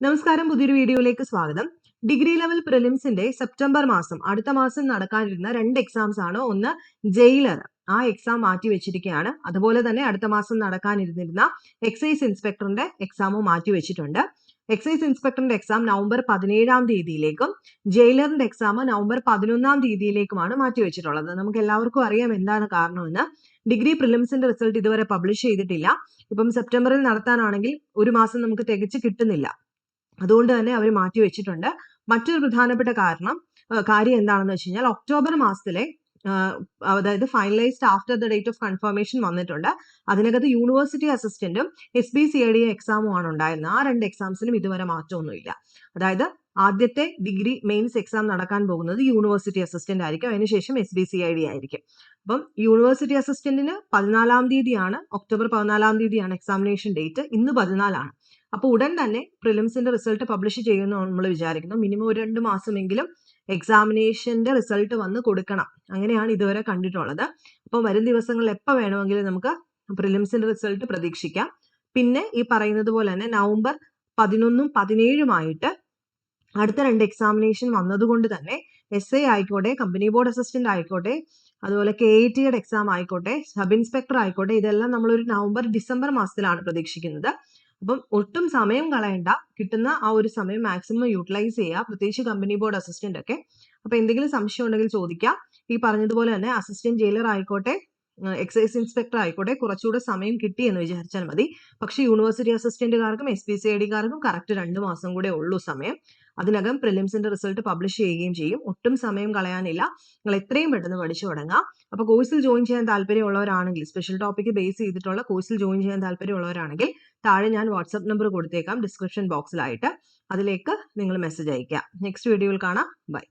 നമസ്കാരം, പുതിയൊരു വീഡിയോയിലേക്ക് സ്വാഗതം. ഡിഗ്രി ലെവൽ പ്രിലിംസിന്റെ സെപ്റ്റംബർ മാസം അടുത്ത മാസം നടക്കാനിരുന്ന 2 എക്സാംസ് ആണ്. ഒന്ന് ജയിലർ, ആ എക്സാം മാറ്റി വെച്ചിരിക്കുകയാണ്. അതുപോലെ തന്നെ അടുത്ത മാസം നടക്കാനിരുന്നിരുന്ന എക്സൈസ് ഇൻസ്പെക്ടറിന്റെ എക്സാമും മാറ്റി വെച്ചിട്ടുണ്ട്. എക്സൈസ് ഇൻസ്പെക്ടറിന്റെ എക്സാം നവംബർ 17-ാം തീയതിയിലേക്കും ജയിലറിന്റെ എക്സാം നവംബർ 11-ാം തീയതിയിലേക്കുമാണ് മാറ്റി വെച്ചിട്ടുള്ളത്. നമുക്ക് എല്ലാവർക്കും അറിയാം എന്താണ് കാരണമെന്ന്. ഡിഗ്രി പ്രിലിംസിന്റെ റിസൾട്ട് ഇതുവരെ പബ്ലിഷ് ചെയ്തിട്ടില്ല. ഇപ്പം സെപ്റ്റംബറിൽ നടത്താനാണെങ്കിൽ ഒരു മാസം നമുക്ക് തികച്ച് കിട്ടുന്നില്ല. അതുകൊണ്ട് തന്നെ അവർ മാറ്റി വെച്ചിട്ടുണ്ട്. മറ്റൊരു പ്രധാനപ്പെട്ട കാര്യം എന്താണെന്ന് വെച്ച് കഴിഞ്ഞാൽ ഒക്ടോബർ മാസത്തിലെ അതായത് finalised after the date of confirmation വന്നിട്ടുണ്ട്. അതിനകത്ത് യൂണിവേഴ്സിറ്റി അസിസ്റ്റന്റും SBCID എക്സാമും ആണ് ഉണ്ടായിരുന്നത്. ആ 2 എക്സാംസിനും ഇതുവരെ മാറ്റമൊന്നുമില്ല. അതായത് ആദ്യത്തെ ഡിഗ്രി മെയിൻസ് എക്സാം നടക്കാൻ പോകുന്നത് യൂണിവേഴ്സിറ്റി അസിസ്റ്റന്റ് ആയിരിക്കും, അതിനുശേഷം SBCID ആയിരിക്കും. അപ്പം യൂണിവേഴ്സിറ്റി അസിസ്റ്റന്റിന് 14-ാം തീയതിയാണ്, ഒക്ടോബർ 14-ാം തീയതിയാണ് എക്സാമിനേഷൻ ഡേറ്റ്. ഇന്ന് 14-ആണ്. അപ്പോൾ ഉടൻ തന്നെ പ്രിലിംസിന്റെ റിസൾട്ട് പബ്ലിഷ് ചെയ്യുമെന്ന് നമ്മൾ വിചാരിക്കുന്നു. മിനിമം ഒരു 2 മാസമെങ്കിലും എക്സാമിനേഷന്റെ റിസൾട്ട് വന്ന് കൊടുക്കണം. അങ്ങനെയാണ് ഇതുവരെ കണ്ടിട്ടുള്ളത്. അപ്പോൾ വരും ദിവസങ്ങളിൽ എപ്പോൾ വേണമെങ്കിലും നമുക്ക് പ്രിലിംസിന്റെ റിസൾട്ട് പ്രതീക്ഷിക്കാം. പിന്നെ ഈ പറയുന്നത് പോലെ തന്നെ നവംബർ 11-ഉം 17-ഉമായിട്ട് അടുത്ത 2 എക്സാമിനേഷൻ വന്നതുകൊണ്ട് തന്നെ SI ആയിക്കോട്ടെ, കമ്പനി ബോർഡ് അസിസ്റ്റന്റ് ആയിക്കോട്ടെ, അതുപോലെ KITയുടെ എക്സാം ആയിക്കോട്ടെ, സബ് ഇൻസ്പെക്ടർ ആയിക്കോട്ടെ, ഇതെല്ലാം നമ്മളൊരു നവംബർ ഡിസംബർ മാസത്തിലാണ് പ്രതീക്ഷിക്കുന്നത്. അപ്പം ഒട്ടും സമയം കളയണ്ട, കിട്ടുന്ന ആ ഒരു സമയം മാക്സിമം യൂട്ടിലൈസ് ചെയ്യുക, പ്രത്യേകിച്ച് കമ്പനി ബോർഡ് അസിസ്റ്റന്റ് ഒക്കെ. അപ്പൊ എന്തെങ്കിലും സംശയം ഉണ്ടെങ്കിൽ ചോദിക്കാം. ഈ പറഞ്ഞതുപോലെ തന്നെ അസിസ്റ്റന്റ് ജയിലർ ആയിക്കോട്ടെ, എക്സൈസ് ഇൻസ്പെക്ടർ ആയിക്കോട്ടെ, കുറച്ചുകൂടെ സമയം കിട്ടി എന്ന് വിചാരിച്ചാൽ മതി. പക്ഷെ യൂണിവേഴ്സിറ്റി അസിസ്റ്റന്റുകാർക്കും SBCIDക്കാർക്കും കറക്റ്റ് 2 മാസം കൂടെ ഉള്ളൂ സമയം. അതിനകം പ്രിലിംസിന്റെ റിസൾട്ട് പബ്ലിഷ് ചെയ്യുകയും ചെയ്യും. ഒട്ടും സമയം കളയാനില്ല. നിങ്ങൾ എത്രയും പെട്ടെന്ന് പഠിച്ചു തുടങ്ങാം. അപ്പോൾ കോഴ്സിൽ ജോയിൻ ചെയ്യാൻ താല്പര്യമുള്ളവരാണെങ്കിൽ, സ്പെഷ്യൽ ടോപ്പിക് ബേസ് ചെയ്തിട്ടുള്ള കോഴ്സിൽ ജോയിൻ ചെയ്യാൻ താല്പര്യമുള്ളവരാണെങ്കിൽ താഴെ ഞാൻ വാട്സ്ആപ്പ് നമ്പർ കൊടുത്തേക്കാം ഡിസ്ക്രിപ്ഷൻ ബോക്സിലായിട്ട്. അതിലേക്ക് നിങ്ങൾ മെസ്സേജ് അയക്കുക. നെക്സ്റ്റ് വീഡിയോയിൽ കാണാം. ബൈ.